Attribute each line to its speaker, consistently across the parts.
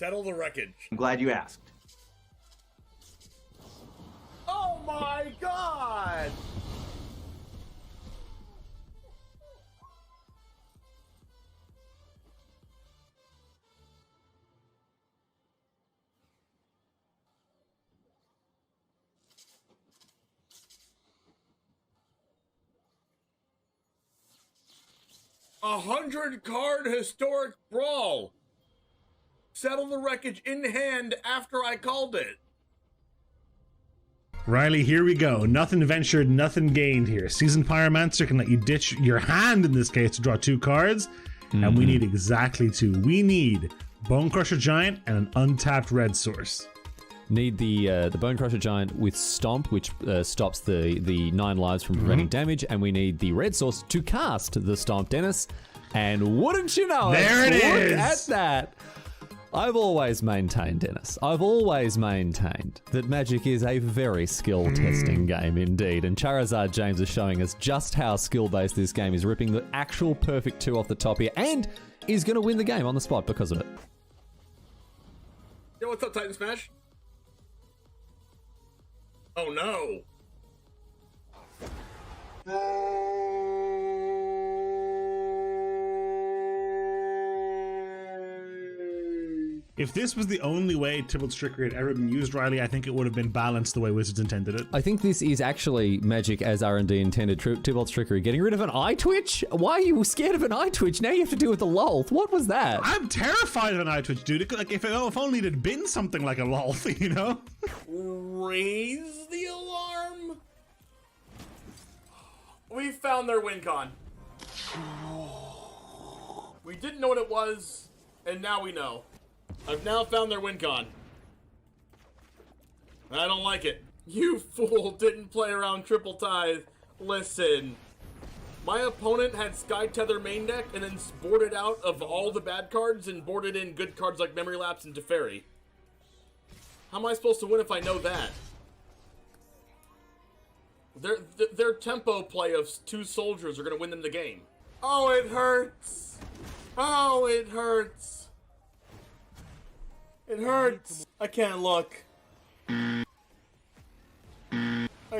Speaker 1: Settle the wreckage.
Speaker 2: I'm glad you asked.
Speaker 1: Oh my god! A 100-card historic brawl. Settle the wreckage in hand after I called it.
Speaker 3: Riley, here we go. Nothing ventured, nothing gained here. Seasoned Pyromancer can let you ditch your hand, in this case, to draw 2 cards. And we need exactly 2. We need Bone Crusher Giant and an untapped red source.
Speaker 4: Need the Bone Crusher Giant with Stomp, which stops the 9 lives from preventing damage, and we need the red source to cast the Stomp, Dennis. And wouldn't you know
Speaker 3: there it is!
Speaker 4: Look at that! I've always maintained, Dennis, I've always maintained that Magic is a very skill-testing game indeed, and Charizard James is showing us just how skill-based this game is, ripping the actual perfect 2 off the top here, and is going to win the game on the spot because of it.
Speaker 1: Yo, what's up, Titan Smash? Oh no!
Speaker 3: If this was the only way Tybalt's Trickery had ever been used, Riley, I think it would have been balanced the way Wizards intended it.
Speaker 4: I think this is actually Magic as R&D intended. Tybalt's Trickery. Getting rid of an eye twitch? Why are you scared of an eye twitch? Now you have to deal with a lolth. What was that?
Speaker 3: I'm terrified of an eye twitch, dude. Like, if only it had been something like a lolth, you know?
Speaker 1: Raise the alarm. We found their win con. We didn't know what it was, and now we know. I've now found their win con. I don't like it. You fool didn't play around Triple Tithe. Listen. My opponent had Sky Tether main deck and then boarded out of all the bad cards and boarded in good cards like Memory Lapse and Teferi. How am I supposed to win if I know that? Their tempo play of 2 soldiers are going to win them the game. Oh, it hurts. Oh, it hurts. It hurts. I can't look. I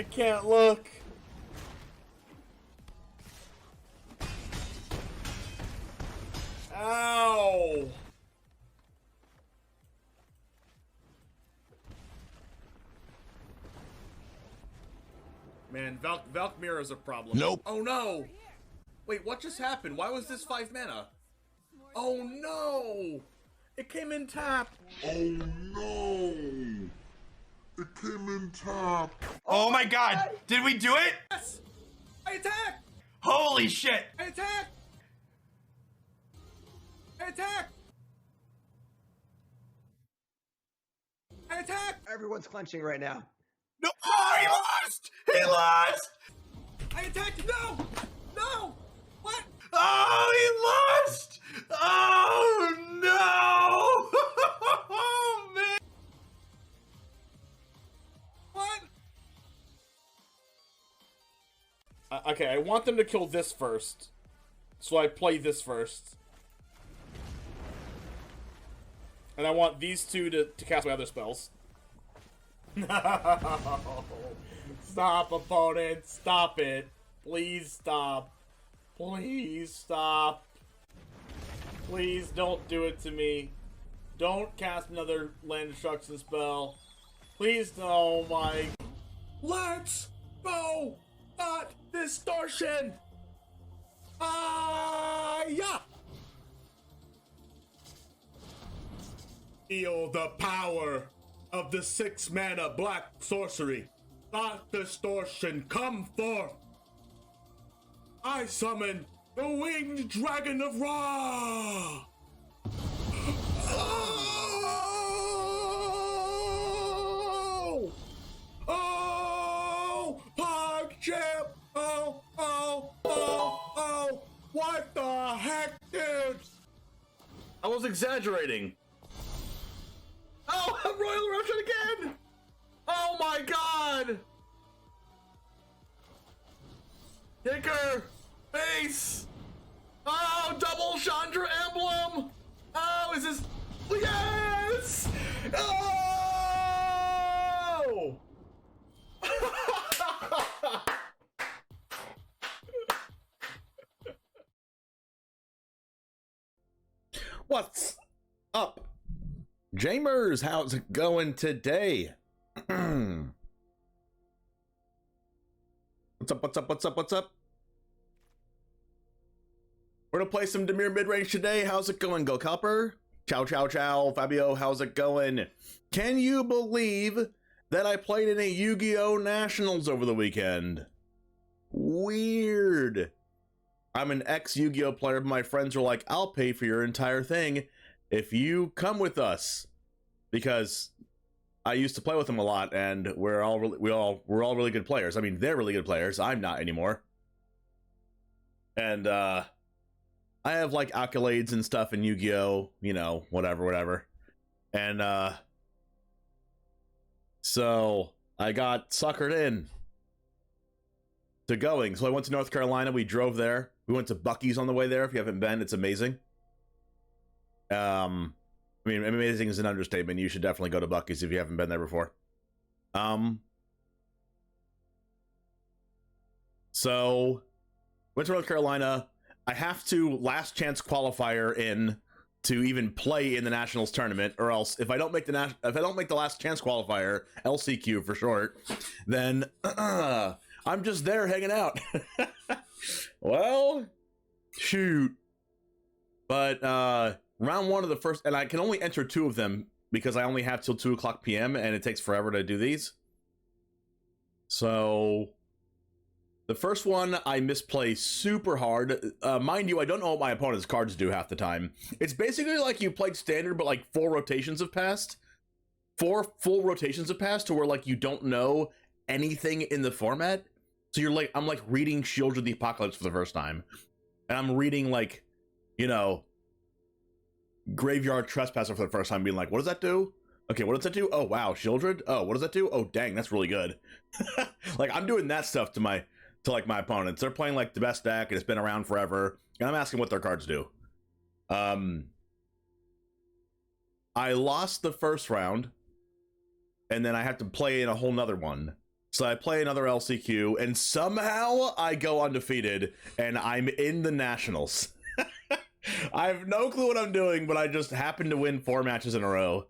Speaker 1: can't look. Ow. Man, Valkmir is a problem.
Speaker 5: Nope.
Speaker 1: Oh no! Wait, what just happened? Why was this 5 mana? Oh no! It came in tap.
Speaker 5: Oh no! It came in tap.
Speaker 6: Oh my god! Did we do it?
Speaker 1: Yes! I attack!
Speaker 6: Holy shit!
Speaker 1: I attack! I attack! I attack!
Speaker 2: Everyone's clenching right now.
Speaker 6: No! Oh, he lost! He lost!
Speaker 1: I attacked! No! No! What?
Speaker 6: Oh, he lost! Oh no! Oh man!
Speaker 1: What? Okay, I want them to kill this first. So I play this first. And I want these 2 to cast my other spells. No! Stop, opponent! Stop it! Please stop. Please stop. Please don't do it to me. Don't cast another land destruction spell. Please, oh my. Let's go! Not distortion! Yeah! Feel the power of the 6 mana black sorcery. Thought distortion, come forth. I summon the winged dragon of Ra. Oh! Oh! PogChamp! Oh! Oh! Oh! Oh! What the heck, dude? I was exaggerating. Oh, Royal Eruption again! Oh my god! Kicker! Base! Oh, double Chandra emblem! Oh, is this... Yes! What's up, Jamers? How's it going today? What's up, what's up, what's up, what's up? We're gonna play some DIMIR mid-range today. How's it going, Go Copper? Ciao, ciao, ciao. Fabio, how's it going? Can you believe that I played in a Yu-Gi-Oh! Nationals over the weekend? Weird. I'm an ex-Yu-Gi-Oh! Player, but my friends were like, I'll pay for your entire thing if you come with us. Because I used to play with them a lot, and we're all really good players. I mean, they're really good players. I'm not anymore. And I have like accolades and stuff in Yu-Gi-Oh, you know, whatever. And so I got suckered in to going. So I went to North Carolina. We drove there. We went to Buc-ee's on the way there. If you haven't been, it's amazing. I mean, amazing is an understatement. You should definitely go to Buc-ee's if you haven't been there before. So went to North Carolina. I have to last chance qualifier in to even play in the Nationals tournament, or else if I don't make the last chance qualifier, LCQ for short, then I'm just there hanging out. Well, shoot. But round one of the first, and I can only enter 2 of them because I only have till 2:00 p.m. and it takes forever to do these. So the first one I misplay super hard. Mind you, I don't know what my opponent's cards do half the time. It's basically like you played standard, but like 4 rotations have passed. 4 full rotations have passed to where like you don't know anything in the format. So you're like, I'm like reading Shield of the Apocalypse for the first time. And I'm reading like, you know, Graveyard Trespasser for the first time, being like, what does that do? Okay, what does that do? Oh, wow, Shieldred? Oh, what does that do? Oh, dang, that's really good. Like, I'm doing that stuff to my opponents. They're playing like the best deck and it's been around forever, and I'm asking what their cards do. I lost the first round, and then I have to play in a whole nother one. So I play another LCQ, and somehow I go undefeated, and I'm in the Nationals. I have no clue what I'm doing, but I just happen to win 4 matches in a row.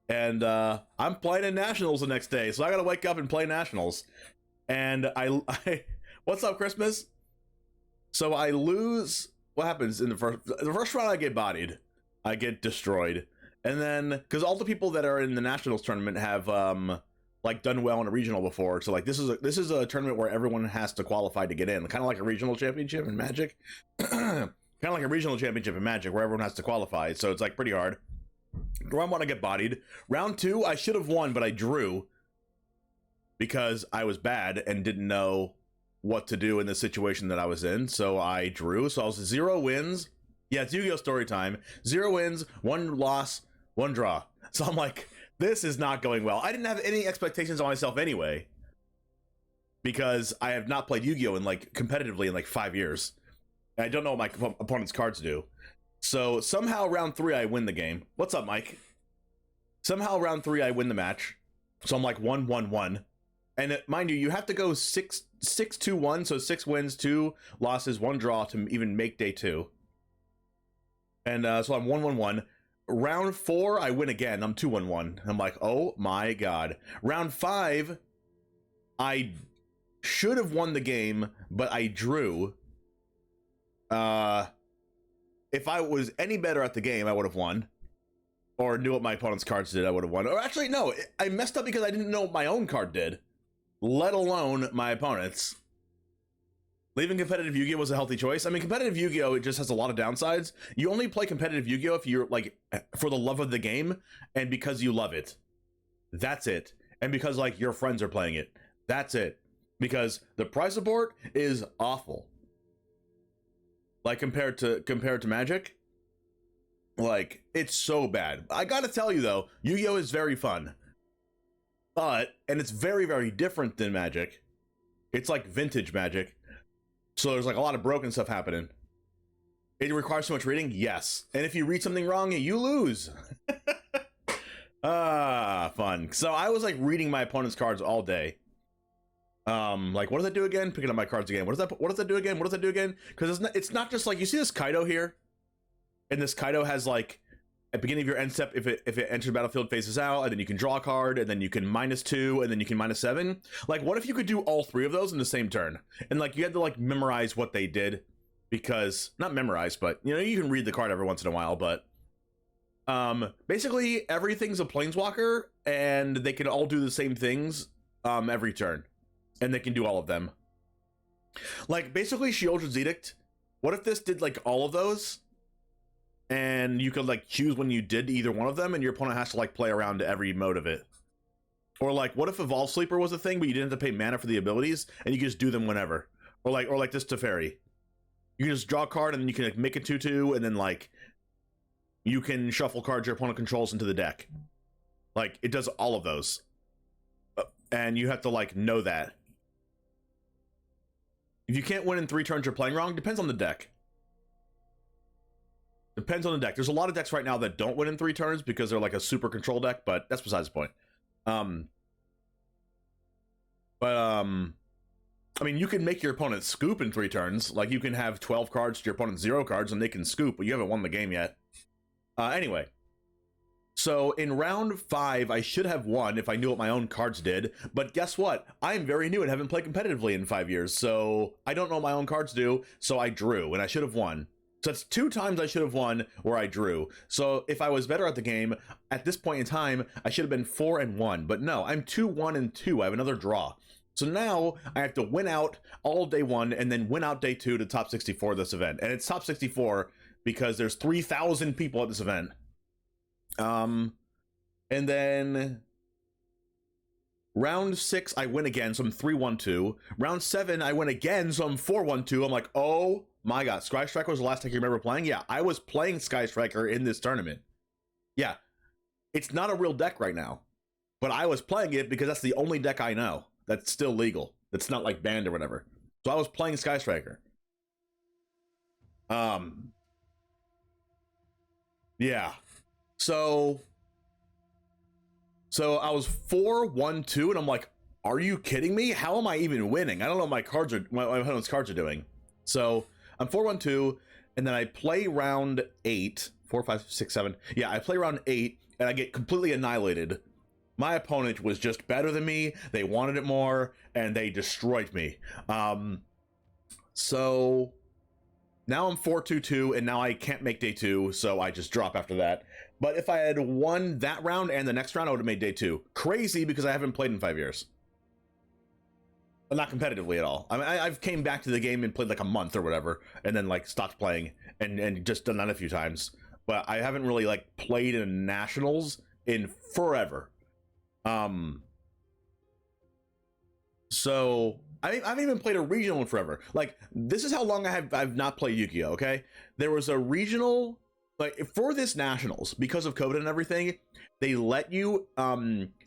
Speaker 1: And I'm playing in Nationals the next day, so I gotta wake up and play Nationals. And I what's up, Christmas? So I lose. What happens in the first round? I get bodied, I get destroyed, and then because all the people that are in the Nationals tournament have like done well in a regional before, so like this is a tournament where everyone has to qualify to get in, kind of like a regional championship in Magic, kind of like a regional championship in Magic where everyone has to qualify. So it's like pretty hard. Round 1 I get bodied. Round 2 I should have won, but I drew. Because I was bad and didn't know what to do in the situation that I was in, so I drew. So I was 0 wins. Yeah, it's Yu-Gi-Oh! Story time. 0 wins, 1 loss, 1 draw. So I'm like, this is not going well. I didn't have any expectations on myself anyway, because I have not played Yu-Gi-Oh! Competitively in like 5 years. And I don't know what my opponent's cards do. So somehow round 3 I win the game. What's up, Mike? Somehow round 3 I win the match. So I'm like 1-1-1. And mind you, you have to go 6-2-1, so 6 wins, 2 losses, 1 draw to even make day 2. And so I'm 1-1-1. Round 4, I win again. I'm 2-1-1. I'm like, oh my god. Round 5, I should have won the game, but I drew. If I was any better at the game, I would have won. Or knew what my opponent's cards did, I would have won. Or actually, no, I messed up because I didn't know what my own card did, let alone my opponent's. Leaving competitive Yu-Gi-Oh! Was a healthy choice. I mean, competitive Yu-Gi-Oh! It just has a lot of downsides. You only play competitive Yu-Gi-Oh! If you're, like, for the love of the game, and because you love it. That's it. And because, like, your friends are playing it. That's it. Because the prize support is awful. Like, compared to Magic. Like, it's so bad. I gotta tell you, though, Yu-Gi-Oh! Is very fun. And it's very, very different than Magic. It's like vintage Magic. So there's like a lot of broken stuff happening. It requires so much reading? Yes. And if you read something wrong, you lose. Fun. So I was like reading my opponent's cards all day. Like, what does that do again? Picking up my cards again. What does that do again? What does that do again? Because it's not just like, you see this Kaido here?
Speaker 7: and this Kaido has like at the beginning of your end step, if it enters the battlefield, faces out, and then you can draw a card, and then you can -2, and then you can -7. Like, what if you could do all 3 of those in the same turn? And like you had to like memorize what they did, because not memorize, but you know, you can read the card every once in a while, but basically everything's a planeswalker, and they can all do the same things every turn, and they can do all of them. Like basically Shieldred's Edict. What if this did like all of those? And you could like choose when you did either one of them, and your opponent has to like play around to every mode of it. Or like, what if Evolve Sleeper was a thing, but you didn't have to pay mana for the abilities, and you could just do them whenever? Or like this Teferi. You can just draw a card, and then you can like make a 2/2, and then like you can shuffle cards your opponent controls into the deck. Like it does all of those, and you have to like know that. If you can't win in 3 turns, you're playing wrong. Depends on the deck. Depends on the deck. There's a lot of decks right now that don't win in 3 turns because they're like a super control deck, but that's besides the point. I mean, you can make your opponent scoop in 3 turns. Like you can have 12 cards to your opponent's 0 cards, and they can scoop, but you haven't won the game yet. Anyway, so in round 5, I should have won if I knew what my own cards did. But guess what? I am very new and haven't played competitively in 5 years, so I don't know what my own cards do. So I drew, and I should have won. So it's 2 times I should have won where I drew. So if I was better at the game, at this point in time, I should have been 4-1. But no, I'm 2-1-2. I have another draw. So now I have to win out all day 1 and then win out day 2 to top 64 of this event. And it's top 64 because there's 3,000 people at this event. And then round 6, I win again, so I'm 3-1-2. Round 7, I win again, so I'm 4-1-2. I'm like, oh my god, Sky Striker was the last deck you remember playing? Yeah, I was playing Sky Striker in this tournament. Yeah, it's not a real deck right now, but I was playing it because that's the only deck I know that's still legal. That's not like banned or whatever. So I was playing Sky Striker. Yeah. So I was 4-1-2, and I'm like, are you kidding me? How am I even winning? I don't know what my opponent's cards are doing. So I'm 4-1-2, and then I play round 8, 4, 5, 6, 7. Yeah, I play round 8, and I get completely annihilated. My opponent was just better than me. They wanted it more, and they destroyed me. So now I'm 4-2-2, and now I can't make day 2, so I just drop after that. But if I had won that round and the next round, I would have made day 2. Crazy, because I haven't played in 5 years. But not competitively at all. I mean, I've came back to the game and played like a month or whatever, and then like stopped playing and just done that a few times. But I haven't really like played in nationals in forever. So I haven't even played a regional in forever. Like, this is how long I've not played Yu-Gi-Oh! Okay, there was a regional, like for this nationals, because of COVID and everything, they let you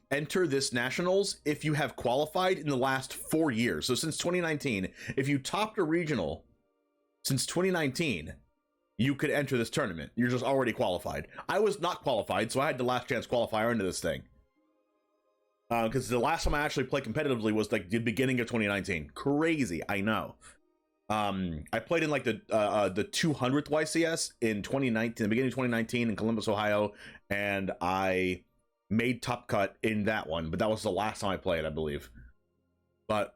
Speaker 7: enter this nationals if you have qualified in the last 4 years. So since 2019, if you topped a regional since 2019, you could enter this tournament. You're just already qualified. I was not qualified, so I had the last chance qualifier into this thing. Because the last time I actually played competitively was like the beginning of 2019. Crazy, I know. I played in like the 200th YCS in 2019, the beginning of 2019 in Columbus, Ohio, and I made top cut in that one. But that was the last time I played, I believe. But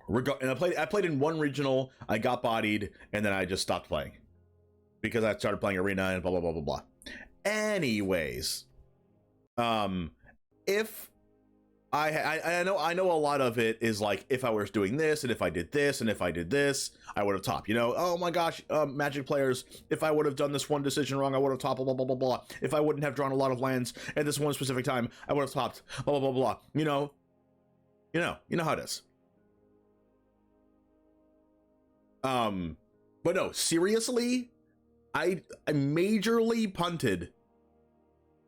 Speaker 7: and I played in one regional. I got bodied, and then I just stopped playing because I started playing arena and blah blah blah blah blah. Anyways, if I know a lot of it is like, if I was doing this and if I did this and if I did this, I would have topped, you know. Oh my gosh, Magic players, if I would have done this one decision wrong, I would have topped, blah blah blah blah blah. If I wouldn't have drawn a lot of lands at this one specific time, I would have topped, blah blah blah blah. You know how it is. But no, seriously, I majorly punted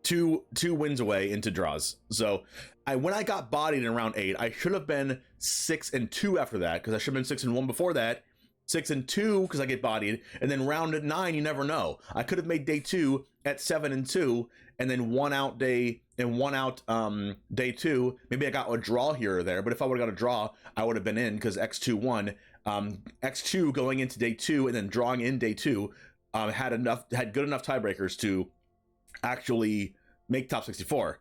Speaker 7: two wins away into draws. So when I got bodied in round 8, I should have been 6-2 after that, because I should have been 6-1 before that, 6-2 because I get bodied, and then round 9, you never know. I could have made day 2 at 7-2, and then won out day 2. Maybe I got a draw here or there, but if I would have got a draw, I would have been in, because X2 won. X2 going into day 2 and then drawing in day 2 had good enough tiebreakers to actually make top 64.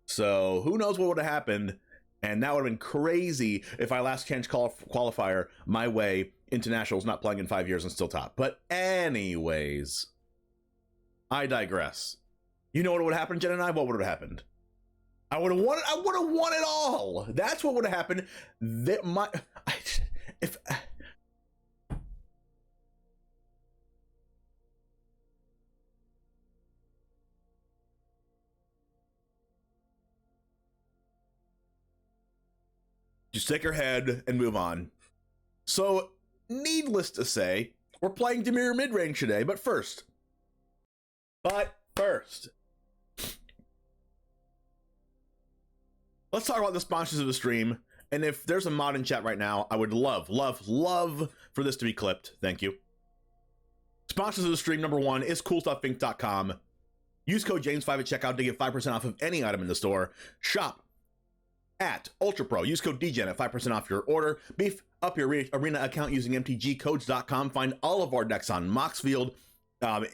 Speaker 7: So who knows what would have happened, and that would have been crazy if I last chance qualifier my way into nationals, not playing in 5 years and still top. But anyways, I digress. You know what would have happened, Jen and I? What would have happened? I would have won it. I would have won it all. That's what would have happened. Just take your head and move on. So, needless to say, we're playing DIMIR mid-range today, but first, let's talk about the sponsors of the stream. And if there's a mod in chat right now, I would love for this to be clipped. Thank you. Sponsors of the stream, number one is CoolStuffInc.com. Use code James5 at checkout to get 5% off of any item in the store. Shop at Ultra Pro. Use code DGen at 5% off your order. Beef up your arena account using mtgcodes.com. Find all of our decks on Moxfield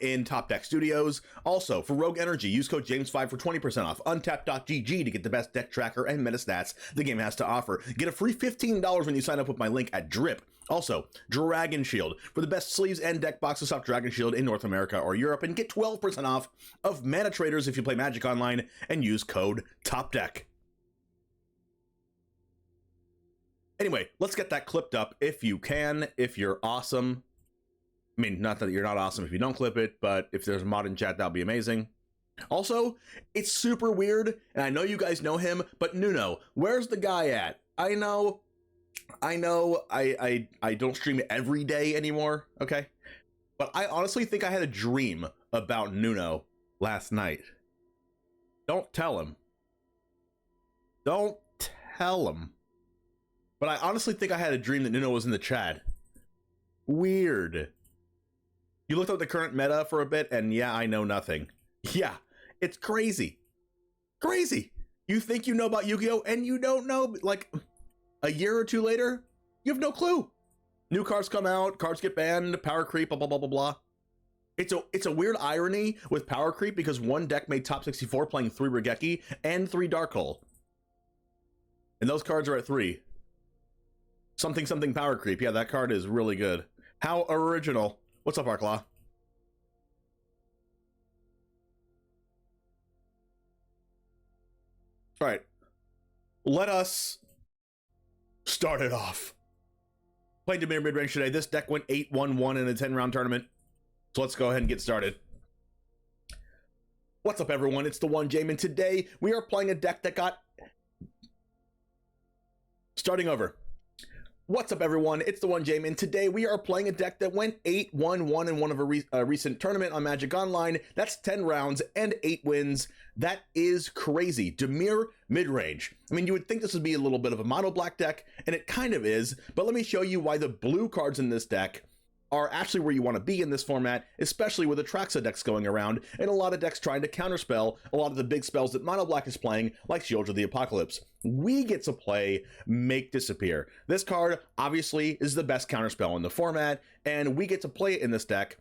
Speaker 7: in Top Deck Studios. Also, for Rogue Energy, use code James5 for 20% off. Untap.gg to get the best deck tracker and meta stats the game has to offer. Get a free $15 when you sign up with my link at Drip. Also, Dragon Shield for the best sleeves and deck boxes off Dragon Shield in North America or Europe, and get 12% off of Mana Traders if you play Magic Online and use code TOPDECK. Anyway, let's get that clipped up if you can, if you're awesome. I mean, not that you're not awesome if you don't clip it, but if there's a mod in chat, that'll be amazing. Also, it's super weird, and I know you guys know him, but Nuno, where's the guy at? I know, I don't stream every day anymore, okay? But I honestly think I had a dream about Nuno last night. Don't tell him. Don't tell him. But I honestly think I had a dream that Nuno was in the chat. Weird. You looked up the current meta for a bit, and yeah, I know nothing. Yeah, it's crazy. Crazy. You think you know about Yu-Gi-Oh! And you don't know, like, a year or two later, you have no clue. New cards come out, cards get banned, power creep, blah, blah, blah, blah, blah. It's a weird irony with power creep because one deck made top 64 playing 3 Regeki and 3 Dark Hole. And those cards are at 3. Something power creep. Yeah, that card is really good. How original. What's up, Arklaw? All right. Let us start it off. Playing DIMIR mid-range today. This deck went 8-1-1 in a 10-round tournament. So let's go ahead and get started. What's up, everyone? It's TheOneJame, and today we are playing a deck that got... Starting over. What's up, everyone? It's TheOneJame, and today we are playing a deck that went 8-1-1 in one of a recent tournament on Magic Online. That's 10 rounds and 8 wins. That is crazy. DIMIR mid-range. I mean, you would think this would be a little bit of a mono black deck, and it kind of is, but let me show you why the blue cards in this deck are actually where you want to be in this format, especially with Atraxa decks going around and a lot of decks trying to counterspell a lot of the big spells that Mono Black is playing, like Shields of the Apocalypse. We get to play Make Disappear. This card obviously is the best counterspell in the format, and we get to play it in this deck.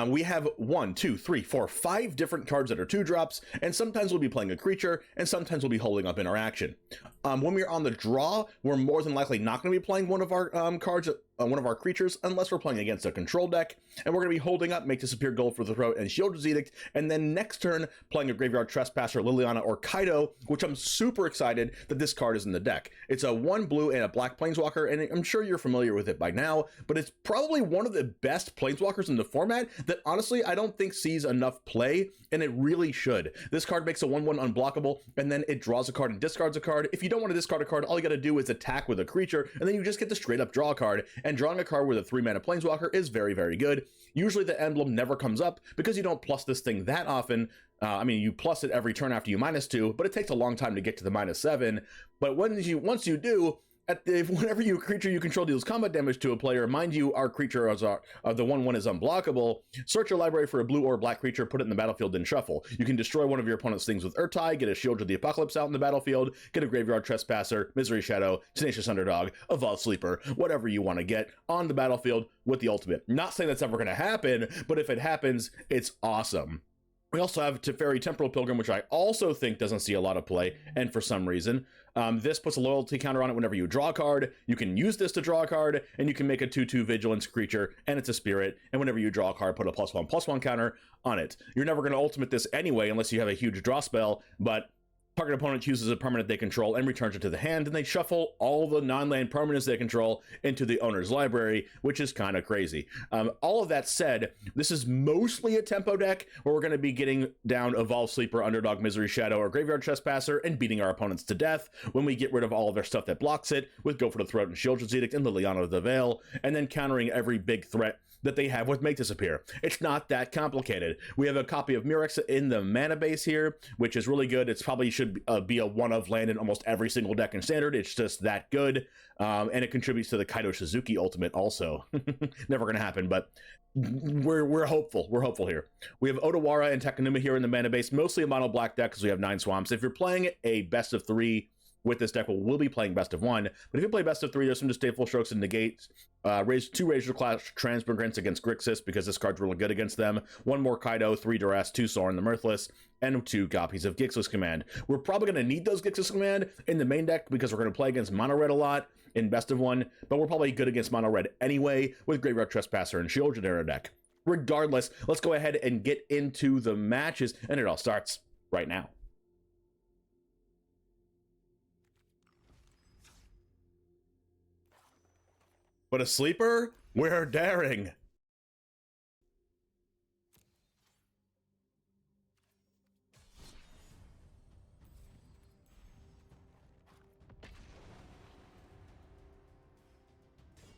Speaker 7: We have 1, 2, 3, 4, 5 different cards that are 2-drops, and sometimes we'll be playing a creature, and sometimes we'll be holding up interaction. When we're on the draw, we're more than likely not going to be playing one of our cards, one of our creatures, unless we're playing against a control deck, and we're going to be holding up Make Disappear, Gold for the Throat, and Shield's Edict, and then next turn playing a Graveyard Trespasser, Liliana, or Kaido, which I'm super excited that this card is in the deck. It's a 1 blue and a black Planeswalker, and I'm sure you're familiar with it by now, but it's probably one of the best Planeswalkers in the format that honestly I don't think sees enough play, and it really should. This card makes a 1/1 unblockable, and then it draws a card and discards a card. If you don't want to discard a card, all you gotta do is attack with a creature, and then you just get to straight up draw a card, and drawing a card with a 3-mana Planeswalker is very, very good. Usually the emblem never comes up because you don't plus this thing that often. I mean, you plus it every turn after you -2, but it takes a long time to get to the -7. But once you do, whenever you creature you control deals combat damage to a player, mind you, our creature is the 1/1 is unblockable. Search your library for a blue or black creature, put it in the battlefield, then shuffle. You can destroy one of your opponent's things with Urtai, get a Shield of the Apocalypse out in the battlefield, get a Graveyard Trespasser, Misery Shadow, Tenacious Underdog, Evolved Sleeper, whatever you want to get on the battlefield with the ultimate. Not saying that's ever going to happen, but if it happens, it's awesome. We also have Teferi Temporal Pilgrim, which I also think doesn't see a lot of play, and for some reason. This puts a loyalty counter on it whenever you draw a card. You can use this to draw a card, and you can make a 2/2 Vigilance creature, and it's a spirit, and whenever you draw a card, put a +1/+1 counter on it. You're never going to ultimate this anyway unless you have a huge draw spell, but target opponent chooses a permanent they control and returns it to the hand, and they shuffle all the non-land permanents they control into the owner's library, which is kind of crazy. All of that said, this is mostly a tempo deck where we're going to be getting down Evolved Sleeper, Underdog, Misery Shadow, or Graveyard Trespasser and beating our opponents to death when we get rid of all of their stuff that blocks it with Go for the Throat and Shieldred's Edict and Liliana of the Veil, and then countering every big threat that they have with Make Disappear. It's not that complicated. We have a copy of Murex in the mana base here, which is really good. It's probably should be a one-of land in almost every single deck in Standard. It's just that good, and it contributes to the Kaido Shizuki ultimate also. Never gonna happen, but we're hopeful. We're hopeful here. We have Odawara and Takanuma here in the mana base, mostly a mono black deck because we have 9 swamps. If you're playing a best of 3 with this deck, we'll be playing best of 1, but if you play best of 3, there's some Disdainful Strokes and Negates. Raise 2 Razor Clash Transmigrants against Grixis because this card's really good against them. 1 more Kaido, 3 Duress, 2 Sorin the Mirthless, and 2 copies of Gixis Command. We're probably going to need those Gixis Command in the main deck because we're going to play against Mono Red a lot in best of 1, but we're probably good against Mono Red anyway with Graveyard Trespasser and Shieldred in our deck. Regardless, let's go ahead and get into the matches, and it all starts right now. But a sleeper? We're daring.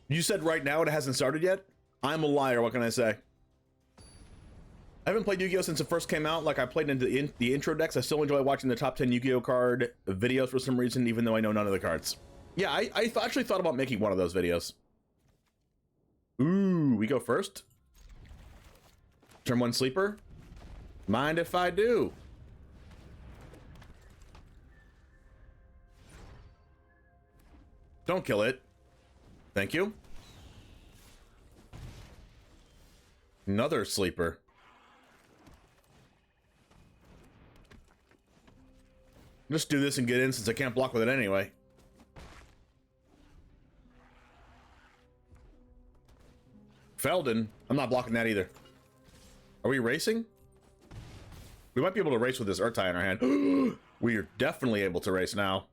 Speaker 7: You said right now it hasn't started yet? I'm a liar, what can I say? I haven't played Yu-Gi-Oh! Since it first came out. Like, I played into the intro decks. I still enjoy watching the top 10 Yu-Gi-Oh! Card videos for some reason, even though I know none of the cards. Yeah, I actually thought about making one of those videos. Ooh, we go first. Turn 1 sleeper. Mind if I do? Don't kill it. Thank you. Another sleeper. Just do this and get in since I can't block with it anyway. Feldon? I'm not blocking that either. Are we racing? We might be able to race with this Urtai in our hand. We are definitely able to race now.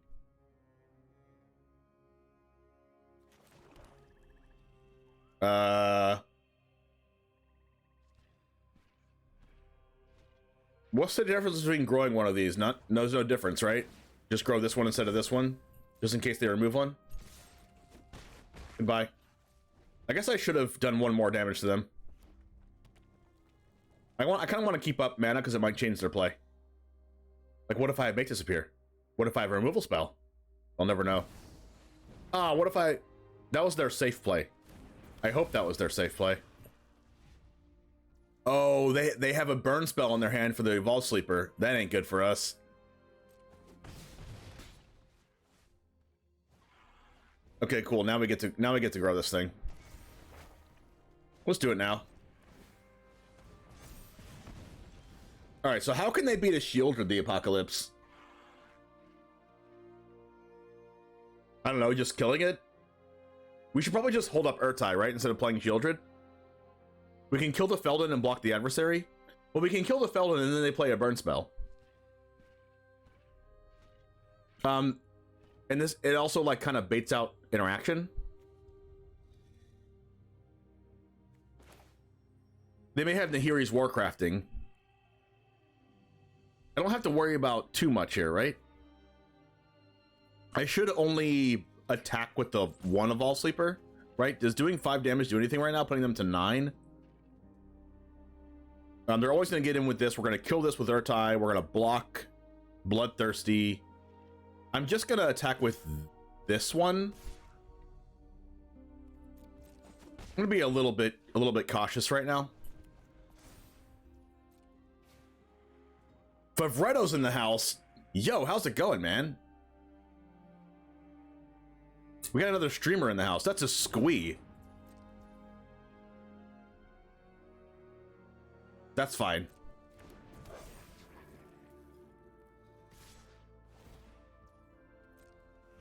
Speaker 7: What's the difference between growing one of these? There's no difference, right? Just grow this one instead of this one, just in case they remove one. Goodbye. I guess I should have done 1 more damage to them. I kind of want to keep up mana because it might change their play. Like, what if I Make Disappear? What if I have a removal spell? I'll never know. What if that was their safe play. I hope that was their safe play. Oh, they have a burn spell in their hand for the Evolved Sleeper. That ain't good for us. Okay, cool. Now we get to grow this thing. Let's do it now. All right, so how can they beat a Shieldred the Apocalypse? I don't know, just killing it? We should probably just hold up Urtai, right? Instead of playing Shieldred. We can kill the Feldon and block the adversary. Well, we can kill the Feldon and then they play a burn spell. And it also like kind of baits out interaction. They may have Nahiri's Warcrafting. I don't have to worry about too much here, right? I should only attack with the 1 Evolved Sleeper, right? Does doing 5 damage do anything right now? Putting them to 9? They're always going to get in with this. We're going to kill this with Urtai. We're going to block Bloodthirsty. I'm just going to attack with this one. I'm gonna be a little bit cautious right now. Favretto's in the house. Yo, how's it going, man? We got another streamer in the house. That's a squee. That's fine.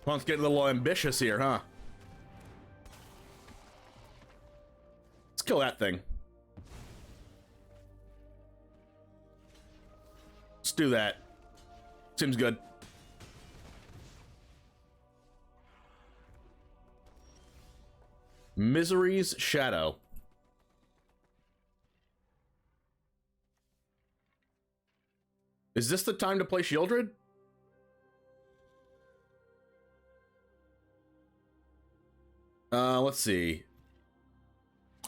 Speaker 7: Well, let's get a little ambitious here, huh? Let's kill that thing. Let's do that. Seems good. Misery's Shadow. Is this the time to play Shieldred? Let's see.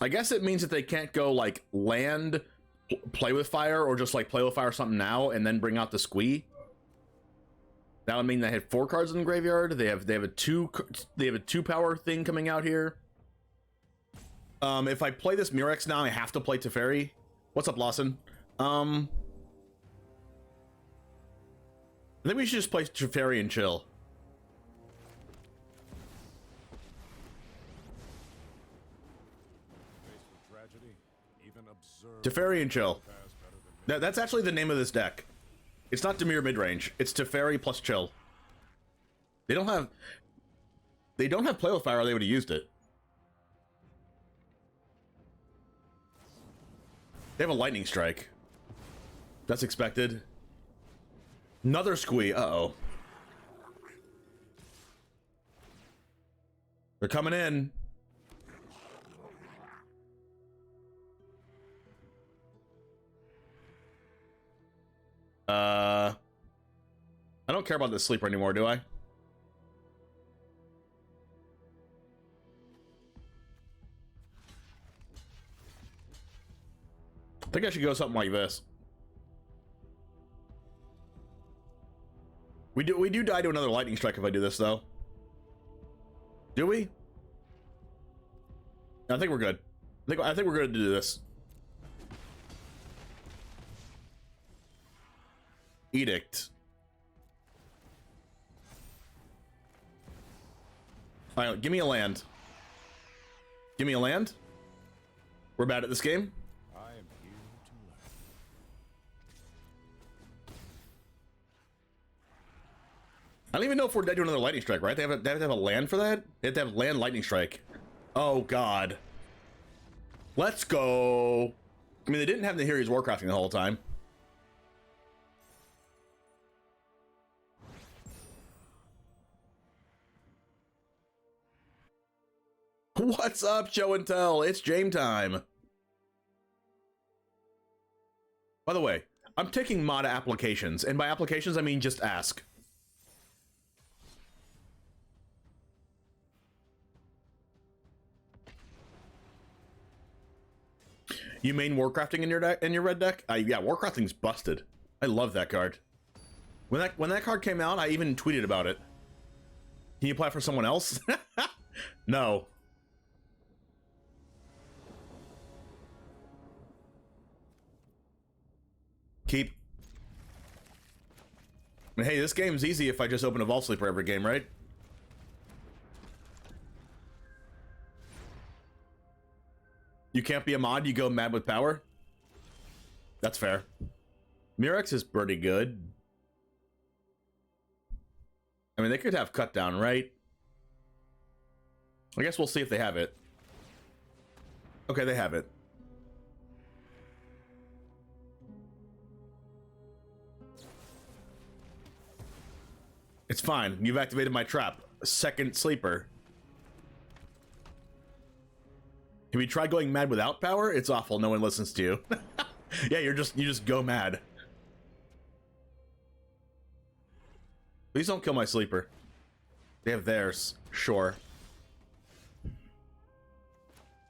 Speaker 7: I guess it means that they can't go like land, play with fire, or just like play with fire something now and then bring out the squee. That would mean they had 4 cards in the graveyard. They have a 2 power thing coming out here. If I play this Murex now, I have to play Teferi. What's up, Lawson? I think we should just play Teferi and chill. Teferi and chill. That's actually the name of this deck. It's not DIMIR midrange. It's Teferi plus chill. They don't have play with fire, or they would have used it. They have a lightning strike. That's expected. Another squee. Uh-oh. They're coming in. I don't care about this sleeper anymore, do I? I think I should go something like this. We do die to another lightning strike if I do this, though. Do we? I think we're good. I think we're good to do this. Edict. All right, give me a land. Give me a land. We're bad at this game.
Speaker 8: I am here to learn.
Speaker 7: I don't even know if we're dead to another lightning strike, right? They have to have a land for that? They have to have land lightning strike. Oh, God. Let's go. I mean, they didn't have the Heroes Warcrafting the whole time. What's up, show and tell? It's Jame time. By the way, I'm taking mod applications, and by applications I mean just ask. You main Warcrafting in your deck, in your red deck? Yeah, Warcrafting's busted. I love that card. When that card came out, I even tweeted about it. Can you play for someone else? No. Keep. I mean, hey, this game's easy if I just open a Vault Sleeper every game, right? You can't be a mod, you go mad with power? That's fair. Murex is pretty good. I mean, they could have cut down, right? I guess we'll see if they have it. Okay, they have it. It's fine. You've activated my trap. Second sleeper. Have you tried going mad without power? It's awful. No one listens to you. Yeah, you just go mad. Please don't kill my sleeper. They have theirs. Sure.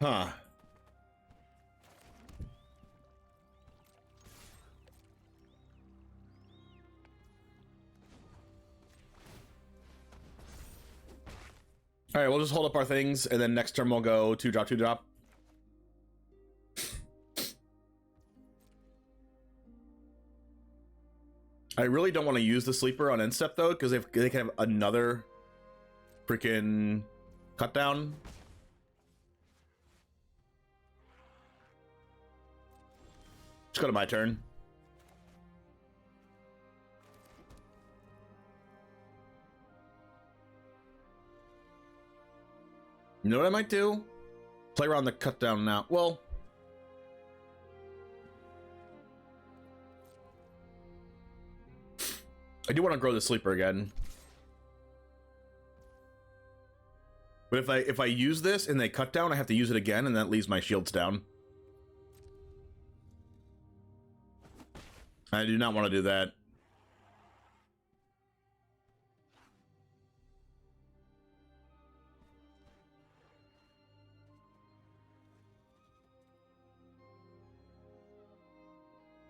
Speaker 7: Huh. All right, we'll just hold up our things, and then next turn we'll go 2-drop, 2-drop. I really don't want to use the sleeper on end step though, because they can have another freaking cut down. Just go to my turn. You know what I might do? Play around the cut down now. Well, I do want to grow the sleeper again. But if I use this and they cut down, I have to use it again, and that leaves my shields down. I do not want to do that.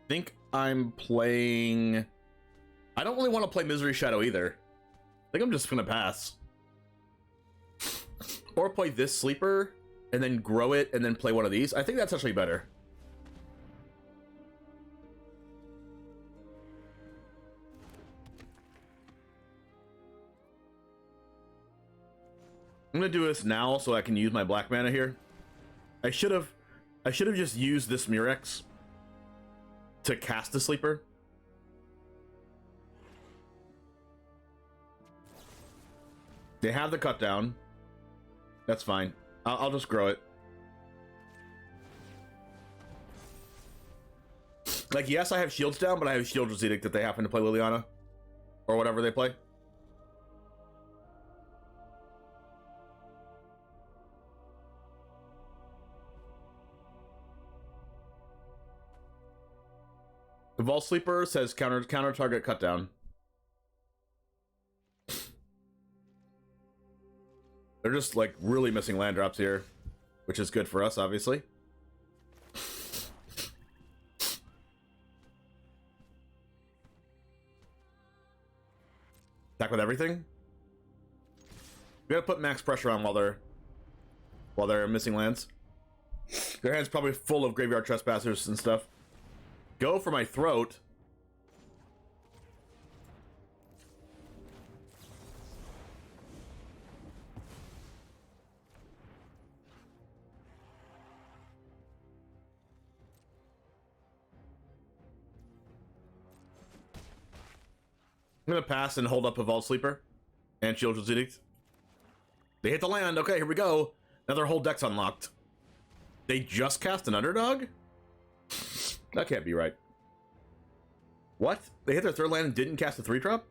Speaker 7: I think I'm playing... I don't really want to play Misery Shadow either. I think I'm just gonna pass. Or play this sleeper, and then grow it, and then play one of these. I think that's actually better. I'm gonna do this now so I can use my black mana here. I should have just used this Murex to cast the sleeper. They have the cut down. That's fine. I'll just grow it. Like, yes, I have shields down, but I have Shield's Edict that they happen to play Liliana. Or whatever they play. The Vault Sleeper says counter target cut down. They're just like really missing land drops here, which is good for us, obviously. Attack with everything. We gotta put max pressure on while they're missing lands. Their hand's probably full of Graveyard Trespassers and stuff. Go for my throat. I'm gonna pass and hold up a Vault Sleeper and Shield's Edict. They hit the land. Okay, here we go. Now their whole deck's unlocked. They just cast an Underdog? That can't be right. What? They hit their third land and didn't cast a 3-drop?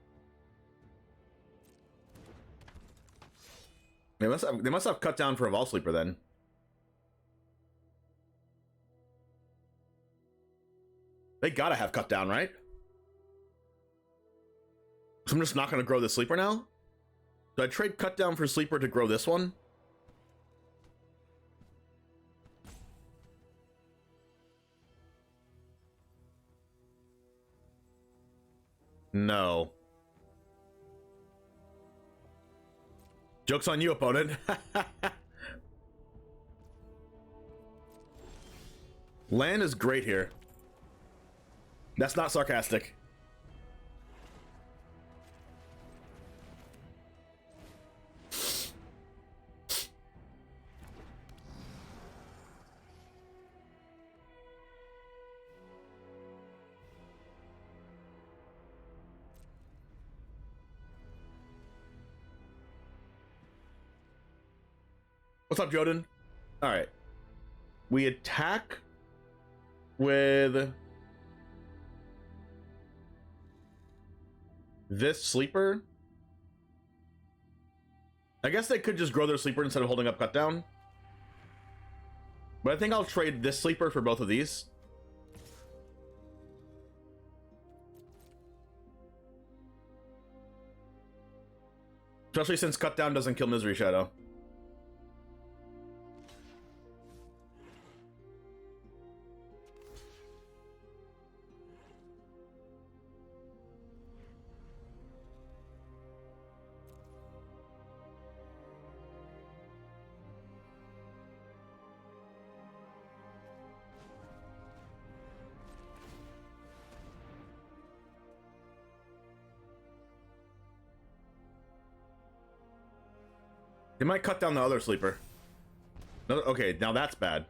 Speaker 7: They must have cut down for a Vault Sleeper then. They gotta have cut down, right? So I'm just not gonna grow the sleeper now? Do I trade cut down for sleeper to grow this one? No. Joke's on you, opponent. Land is great here. That's not sarcastic. What's up, Joden? All right. We attack with this sleeper. I guess they could just grow their sleeper instead of holding up cut down. But I think I'll trade this sleeper for both of these. Especially since cut down doesn't kill Misery Shadow. They might cut down the other sleeper. Okay, now that's bad.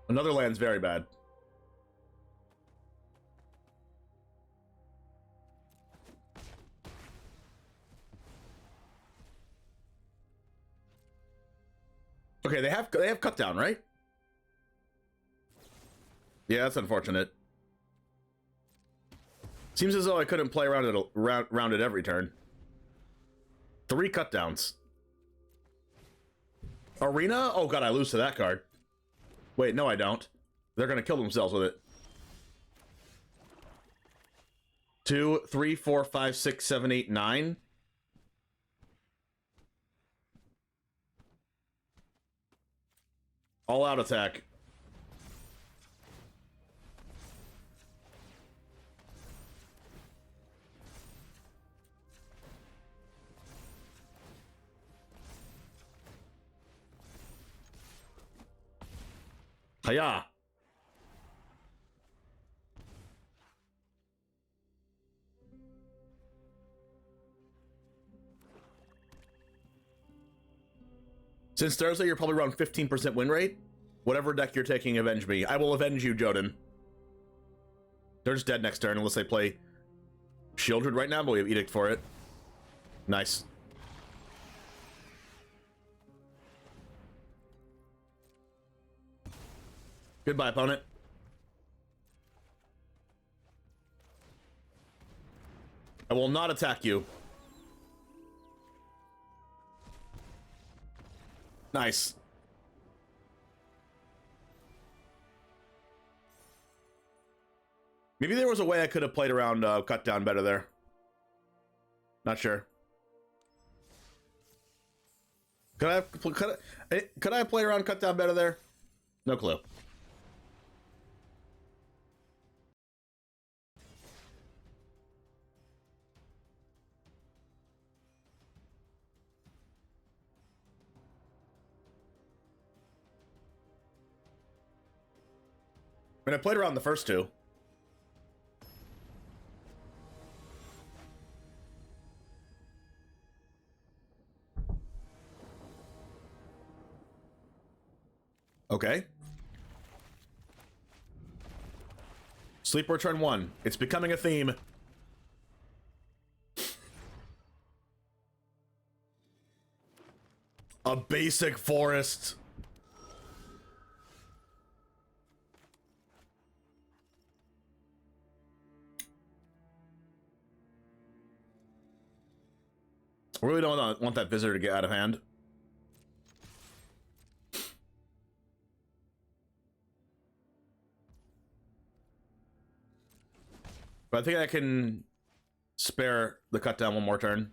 Speaker 7: Another land's very bad. Okay, they have cut down, right? Yeah, that's unfortunate. Seems as though I couldn't play around it every turn. 3 cut downs. Arena? Oh god, I lose to that card. Wait, no I don't. They're gonna kill themselves with it. 2, 3, 4, 5, 6, 7, 8, 9. All out attack. Hiya! Since Thursday, you're probably around 15% win rate. Whatever deck you're taking, avenge me. I will avenge you, Joden. They're just dead next turn unless they play Shieldred right now, but we have Edict for it. Nice. Goodbye, opponent. I will not attack you. Nice. Maybe there was a way I could have played around cut down better there. Not sure. Could I have played around cut down better there? No clue. I mean, I played around the first 2. Okay. Sleeper turn 1. It's becoming a theme. A basic forest. I really don't want that visitor to get out of hand. But I think I can spare the cut down one more turn.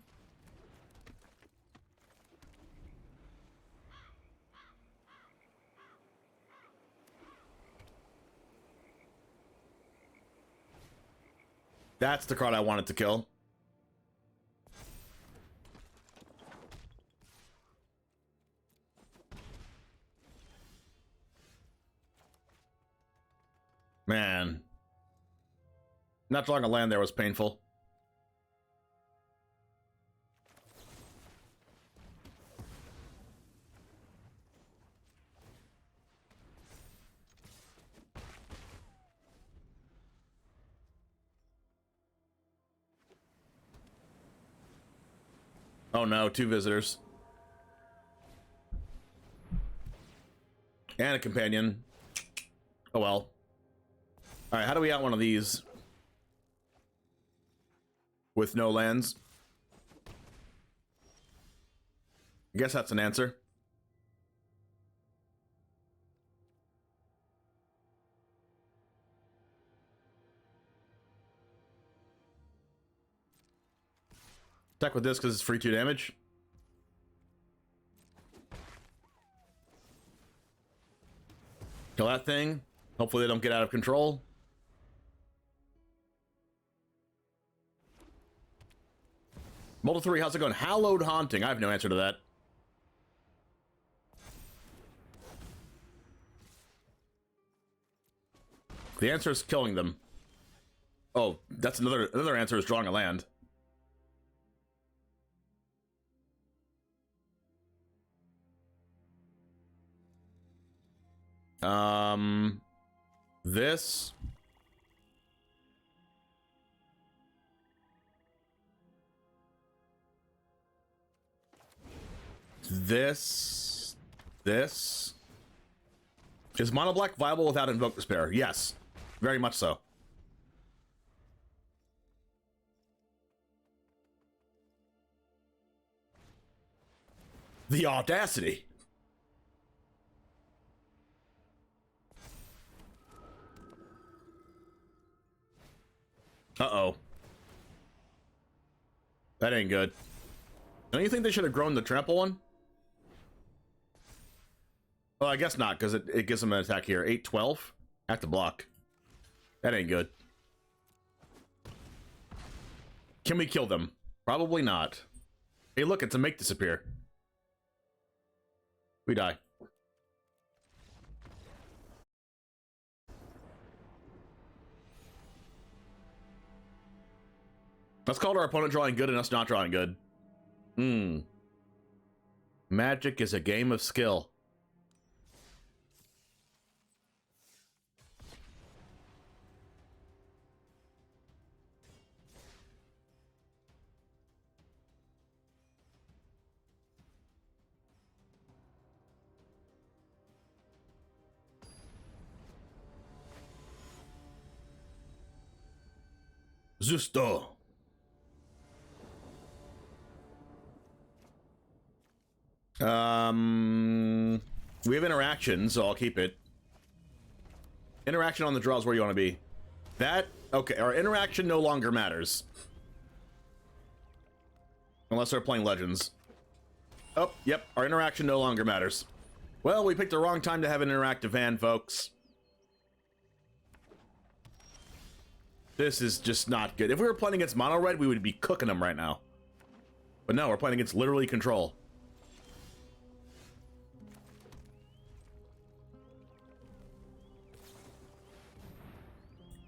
Speaker 7: That's the card I wanted to kill. Man. Not drawing a land there was painful. Oh no, 2 visitors. And a companion. Oh well. Alright, how do we out one of these? With no lands? I guess that's an answer. Attack with this because it's free 2 damage. Kill that thing. Hopefully they don't get out of control. Multi 3, how's it going? Hallowed Haunting. I have no answer to that. The answer is killing them. Oh, that's another answer is drawing a land. This. This. Is Mono Black viable without Invoke Despair? Yes. Very much so. The audacity. Uh-oh. That ain't good. Don't you think they should have grown the trample one? Well, I guess not, because it gives them an attack here. 8-12? Have to block. That ain't good. Can we kill them? Probably not. Hey, look, it's a make disappear. We die. Let's call our opponent drawing good and us not drawing good. Magic is a game of skill. Zusto. We have interaction, so I'll keep it. Interaction on the draw is where you want to be. That, okay, our interaction no longer matters. Unless they're playing Legends. Oh, yep, our interaction no longer matters. Well, we picked the wrong time to have an interactive hand, folks. This is just not good. If we were playing against Mono Red, we would be cooking them right now. But no, we're playing against literally control.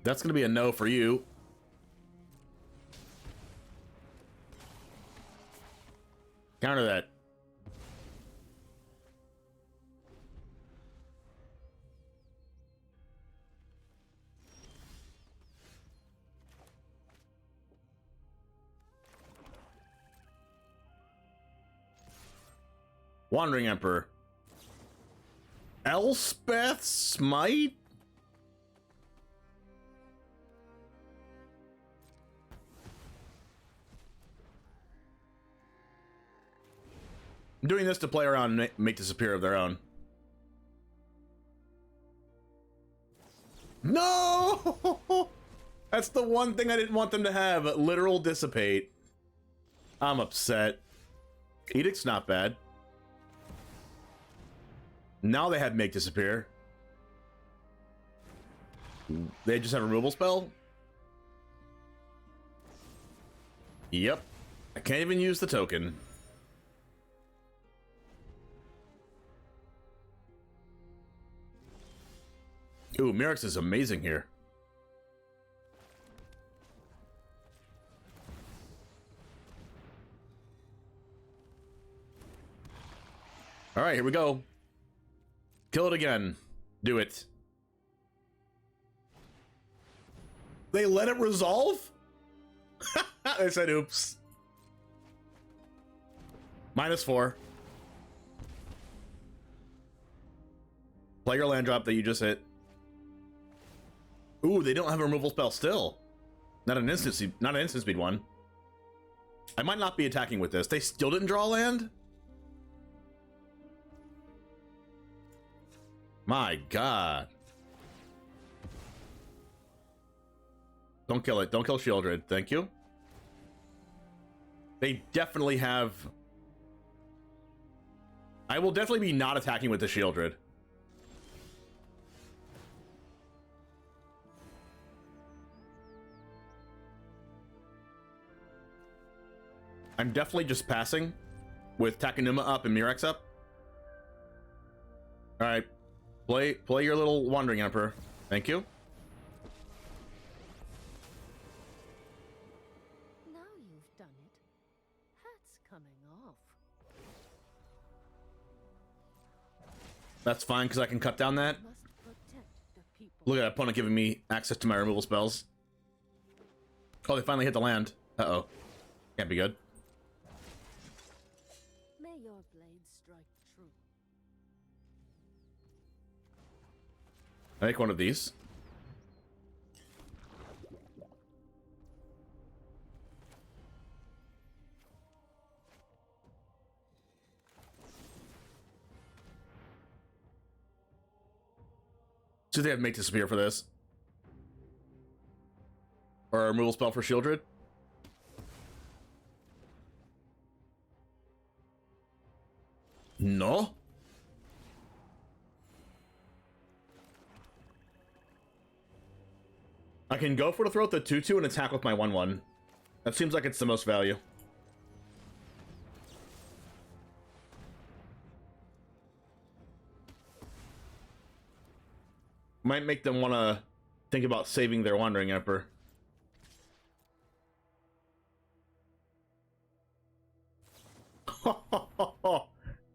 Speaker 7: That's going to be a no for you. Counter that. Wandering Emperor. Elspeth Smite? I'm doing this to play around and make disappear of their own. No! That's the one thing I didn't want them to have. Literal dissipate. I'm upset. Edict's not bad. Now they have make disappear. They just have a removal spell? Yep. I can't even use the token. Ooh, Mirrex is amazing here. All right, here we go. Kill it again. Do it. They let it resolve? I said oops. -4. Play your land drop that you just hit. Ooh, they don't have a removal spell still. Not an instant speed one. I might not be attacking with this. They still didn't draw land? My god. Don't kill it. Don't kill Shieldred. Thank you. They definitely have... I will definitely be not attacking with the Shieldred. I'm definitely just passing with Takenuma up and Mirrex up. Alright. Play your little Wandering Emperor. Thank you.
Speaker 9: Now you've done it. Hat's coming off.
Speaker 7: That's fine, because I can cut down that.
Speaker 9: Must
Speaker 7: Look at that opponent giving me access to my removal spells. Oh, they finally hit the land. Uh-oh. Can't be good.
Speaker 9: May your blade strike true.
Speaker 7: I make one of these. So they have make disappear for this. Or a removal spell for Shieldred. No. I can go for the throat the 2/2 and attack with my 1/1. That seems like it's the most value. Might make them want to think about saving their Wandering Emperor.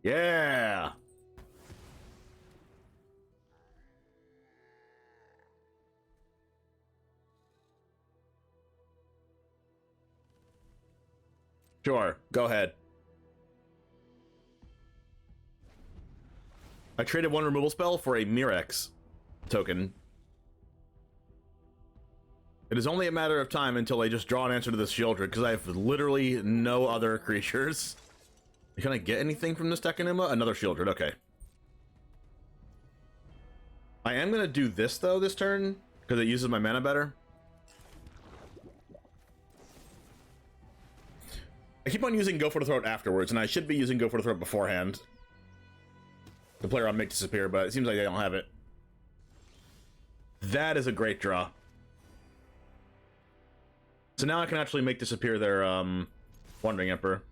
Speaker 7: Yeah. Sure, go ahead. I traded one removal spell for a Mirex token. It is only a matter of time until I just draw an answer to this Shieldred, because I have literally no other creatures. Can I get anything from this deck Enigma? Another Shieldred, okay. I am going to do this, though, this turn, because it uses my mana better. I keep on using Go for the Throat afterwards, and I should be using Go for the Throat beforehand. The player on make disappear, but it seems like they don't have it. That is a great draw. So now I can actually make disappear their Wandering Emperor.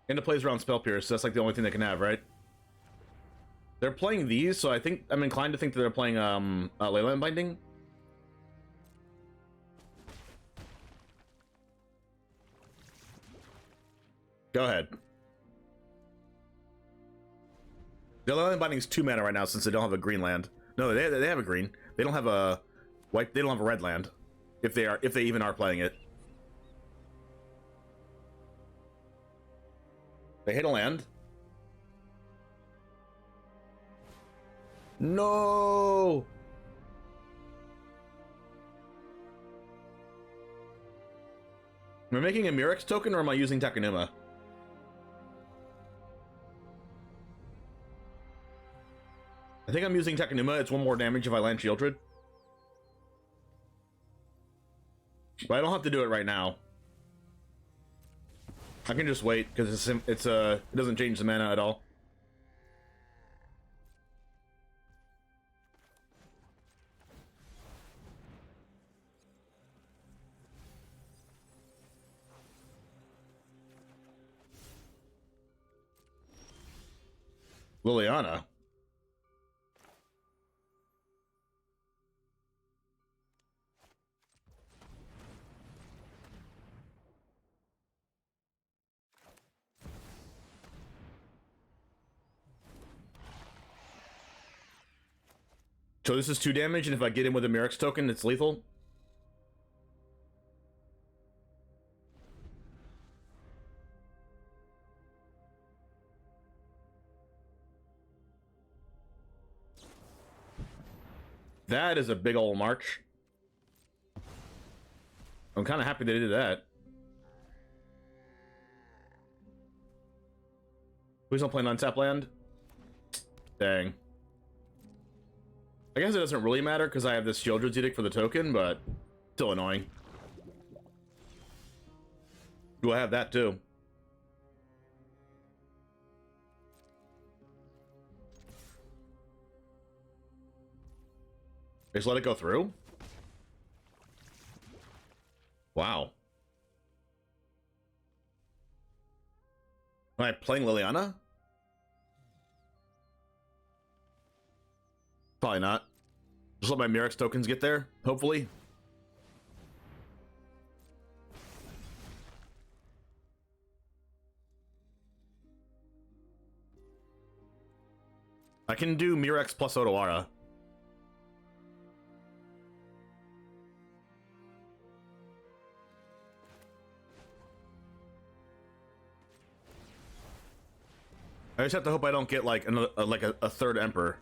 Speaker 7: Into plays around Spell Pierce, so that's like the only thing they can have, right? They're playing these, so I think I'm inclined to think that they're playing Leyline Binding. Go ahead. The Leyline Binding is 2 mana right now since they don't have a green land. No, they have a green. They don't have a white. They don't have a red land. If they even are playing it. They hit a land. No. Am I making a Mirex token or am I using Takenuma? I think I'm using Takenuma. It's 1 more damage if I land Shieldred. But I don't have to do it right now. I can just wait because it doesn't change the mana at all. Liliana. So this is 2 damage, and if I get in with a Mirex token, it's lethal? That is a big old march. I'm kind of happy they did that. Please don't play non-tap land. Dang. I guess it doesn't really matter because I have this Shieldred's Edict for the token, but still annoying. Do I have that too? Just let it go through? Wow. Am I playing Liliana? Probably not. Just let my Mirex tokens get there, hopefully. I can do Mirex plus Otawara. I just have to hope I don't get like another, a third Emperor.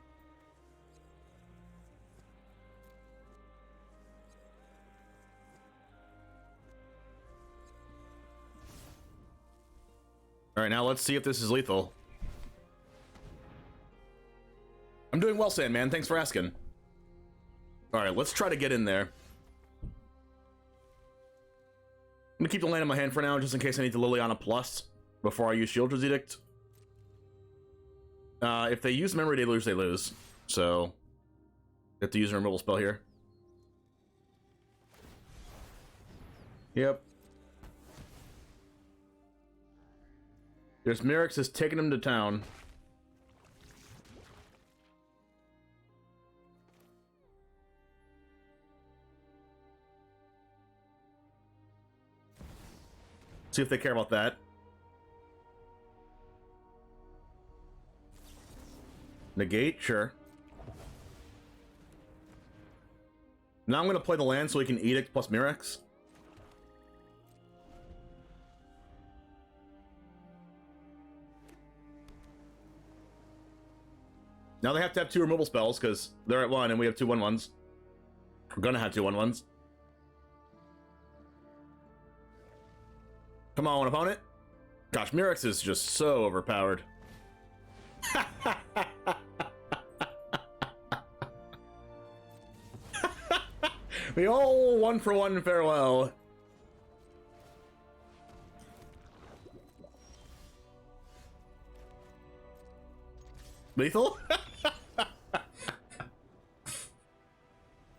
Speaker 7: All right, now let's see if this is lethal. I'm doing well, Sandman. Thanks for asking. All right, let's try to get in there. I'm gonna keep the land in my hand for now, just in case I need to Liliana Plus before I use Shieldred's Edict. If they use Memory Deluge, they lose. So, I have to use a removal spell here. Yep. There's Mirix is taking him to town. See if they care about that. Negate, sure. Now I'm going to play the land so we can Edict plus Mirix. Now they have to have 2 removal spells because they're at 1 and we have 2 1/1s. We're going to have 2 1/1s. Come on, opponent. Gosh, Mirix is just so overpowered. The old 1-for-1 farewell. Lethal?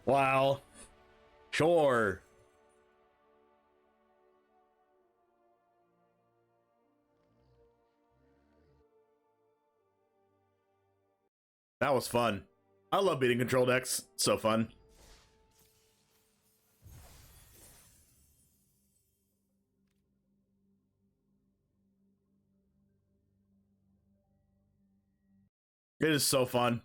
Speaker 7: Wow. Sure. That was fun. I love beating control decks. So fun. It is so fun.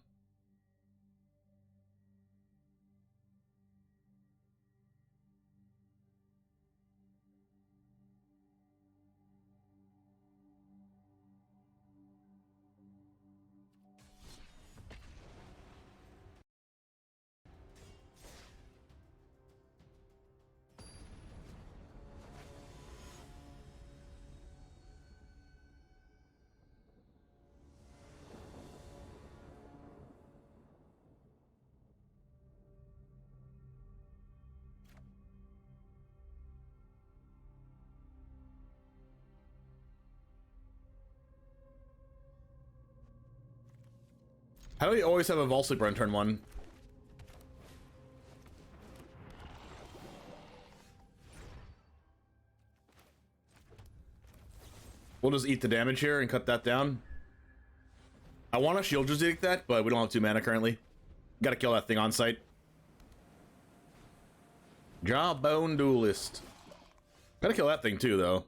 Speaker 7: How do we always have a Vault Sleeper on turn 1? We'll just eat the damage here and cut that down. I want to Shieldred's Edict that, but we don't have 2 mana currently. Gotta kill that thing on site. Jawbone Duelist. Gotta kill that thing too, though.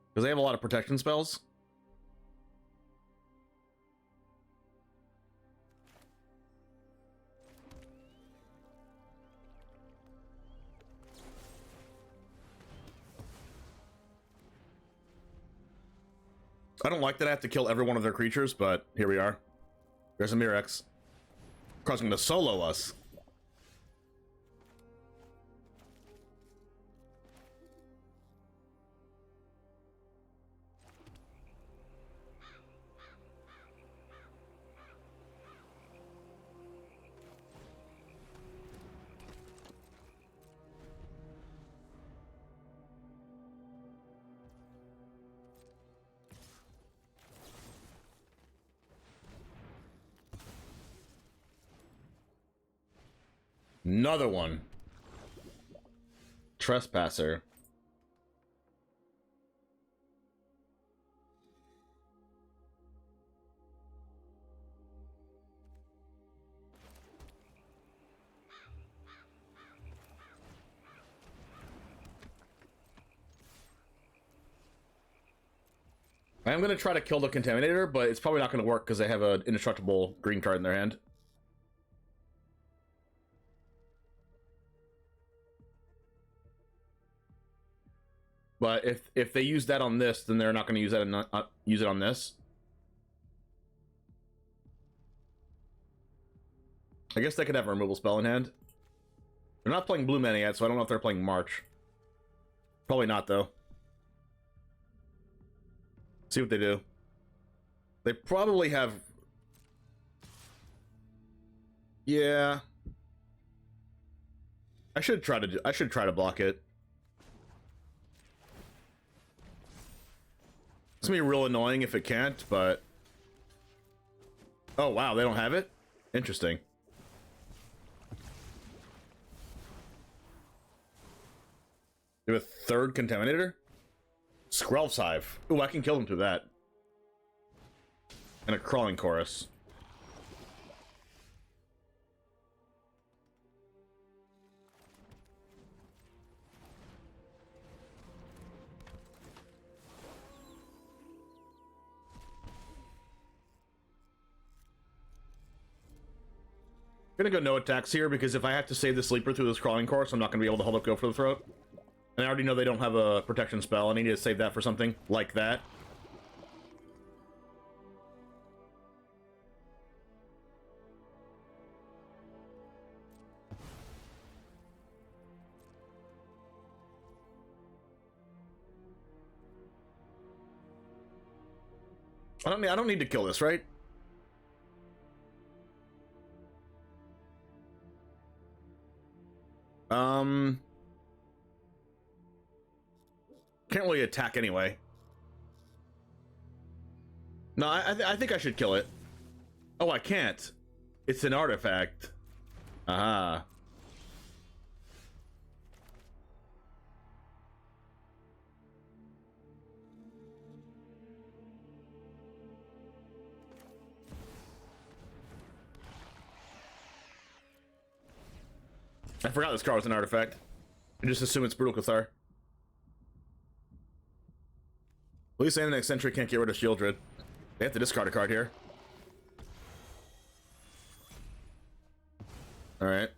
Speaker 7: Because they have a lot of protection spells. I don't like that I have to kill every one of their creatures, but here we are. There's a Mirix. Causing to solo us. Another one. Trespasser. I'm gonna try to kill the Contaminator, but it's probably not gonna work because they have an indestructible green card in their hand. But if they use that on this, then they're not gonna use that use it on this. I guess they could have a removal spell in hand. They're not playing Blue Mana yet, so I don't know if they're playing March. Probably not, though. See what they do. They probably have... Yeah. I should try to block it. It's gonna be real annoying if it can't, but... Oh, wow, they don't have it? Interesting. You have a third Contaminator? Skrelv's Hive. Ooh, I can kill them through that. And a Crawling Chorus. I'm gonna go no attacks here because if I have to save the sleeper through this Crawling Chorus, I'm not gonna be able to hold up Go for the Throat. And I already know they don't have a protection spell. I need to save that for something like that. I don't need to kill this, right? Can't really attack anyway. No, I think I should kill it. Oh, I can't. It's an artifact. Aha. I forgot this card was an artifact. I just assume it's Brutal Cathar. At least the next Sentry can't get rid of Shieldred. They have to discard a card here. Alright.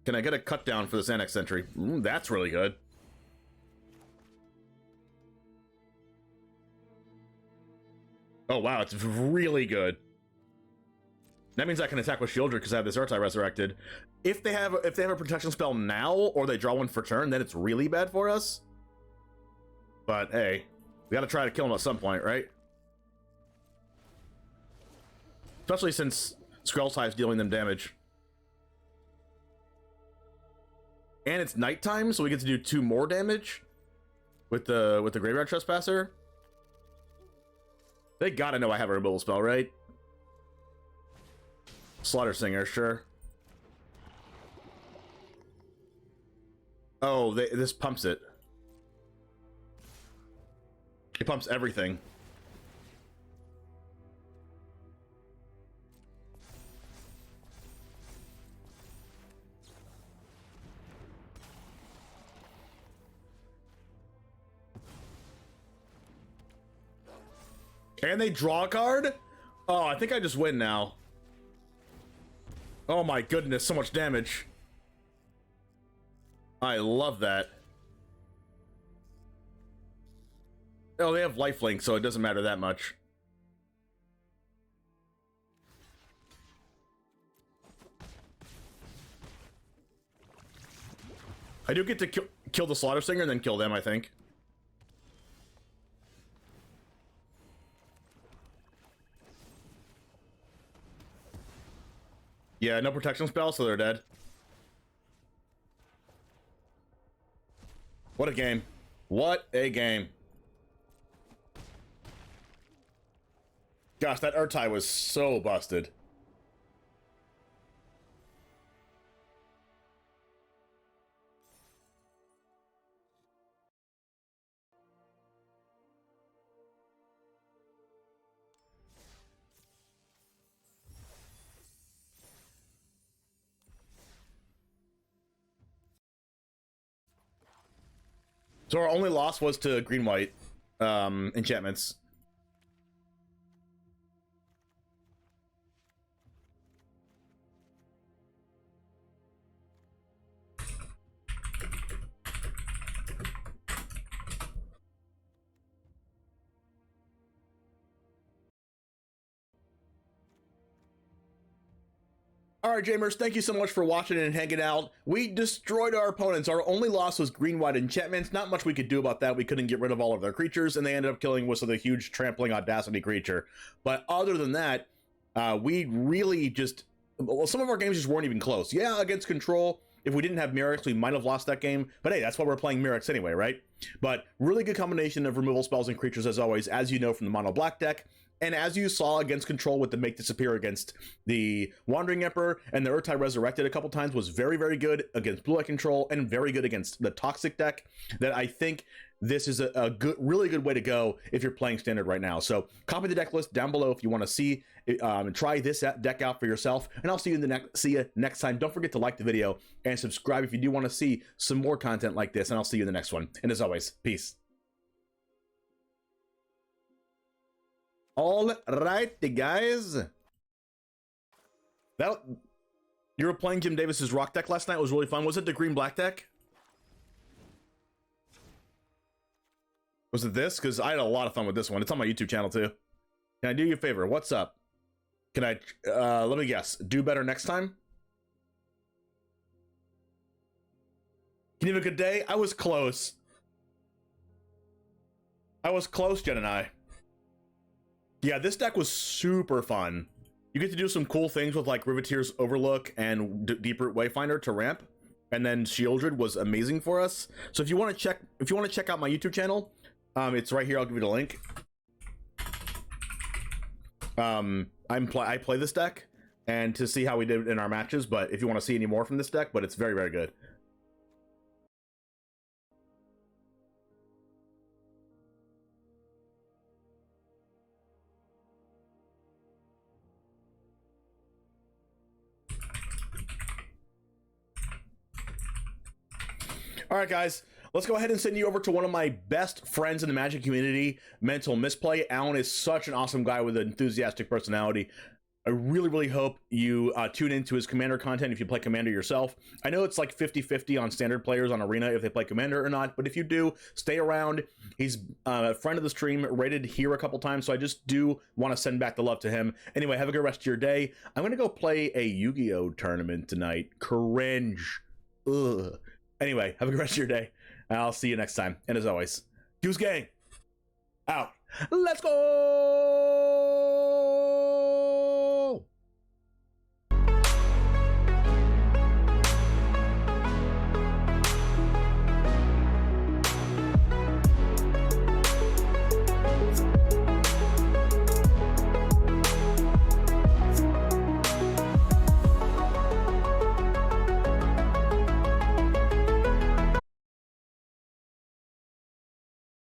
Speaker 7: Can I get a cut down for this Annex Sentry? That's really good. Oh wow, it's really good. That means I can attack with Shieldred because I have this Urtai Resurrected. If they have a protection spell now, or they draw one for turn, then it's really bad for us. But hey, we gotta try to kill him at some point, right? Especially since Skrelv's Hive's dealing them damage. And it's nighttime, so we get to do 2 more damage with the Graveyard Trespasser. They gotta know I have a removal spell, right? Slaughter Singer, sure. Oh, this pumps it. It pumps everything. And they draw a card? Oh, I think I just win now. Oh my goodness, so much damage. I love that. Oh, they have lifelink, so it doesn't matter that much. I do get to kill the Slaughter Singer and then kill them, I think. Yeah, no protection spell, so they're dead. What a game. What a game. Gosh, that Urtai was so busted. So our only loss was to green-white. enchantments. All right, Jamers, thank you so much for watching and hanging out. We destroyed our opponents. Our only loss was green-white enchantments. Not much we could do about that. We couldn't get rid of all of their creatures, and they ended up killing us with a huge trampling audacity creature. But other than that, we really just... Well, some of our games just weren't even close. Yeah, against Control, if we didn't have Mirrex, we might have lost that game. But hey, that's why we're playing Mirrex anyway, right? But really good combination of removal spells and creatures, as always, as you know from the Mono Black deck. And as you saw against Control with the Make Disappear against the Wandering Emperor, and the Urtai Resurrected a couple times was very, very good against Blue Eye Control and very good against the Toxic deck, that I think this is a good, really good way to go if you're playing Standard right now. So copy the deck list down below if you want to see try this deck out for yourself, and I'll see you next time. Don't forget to like the video and subscribe if you do want to see some more content like this, and I'll see you in the next one. And as always, peace. All right, guys. That you were playing Jim Davis's rock deck last night. It was really fun. Was it the green black deck? Was it this? Because I had a lot of fun with this one. It's on my YouTube channel too. Can I do you a favor? What's up? Can I let me guess? Do better next time? Can you have a good day? I was close. I was close, Jen and I. Yeah, this deck was super fun. You get to do some cool things with like Riveteer's Overlook and Deep Root Wayfinder to ramp, and then Shieldred was amazing for us. So if you want to check out my YouTube channel, it's right here. I'll give you the link. I play this deck and to see how we did in our matches. But if you want to see any more from this deck, but it's very, very good. All right, guys, let's go ahead and send you over to one of my best friends in the Magic community, Mental Misplay. Alan is such an awesome guy with an enthusiastic personality. I really, really hope you tune into his Commander content if you play Commander yourself. I know it's like 50-50 on Standard players on Arena if they play Commander or not, but if you do, stay around. He's a friend of the stream, rated here a couple times, so I just do want to send back the love to him. Anyway, have a good rest of your day. I'm going to go play a Yu-Gi-Oh! Tournament tonight. Cringe. Ugh. Anyway, have a good rest of your day. I'll see you next time. And as always, Goose Gang, out. Let's go!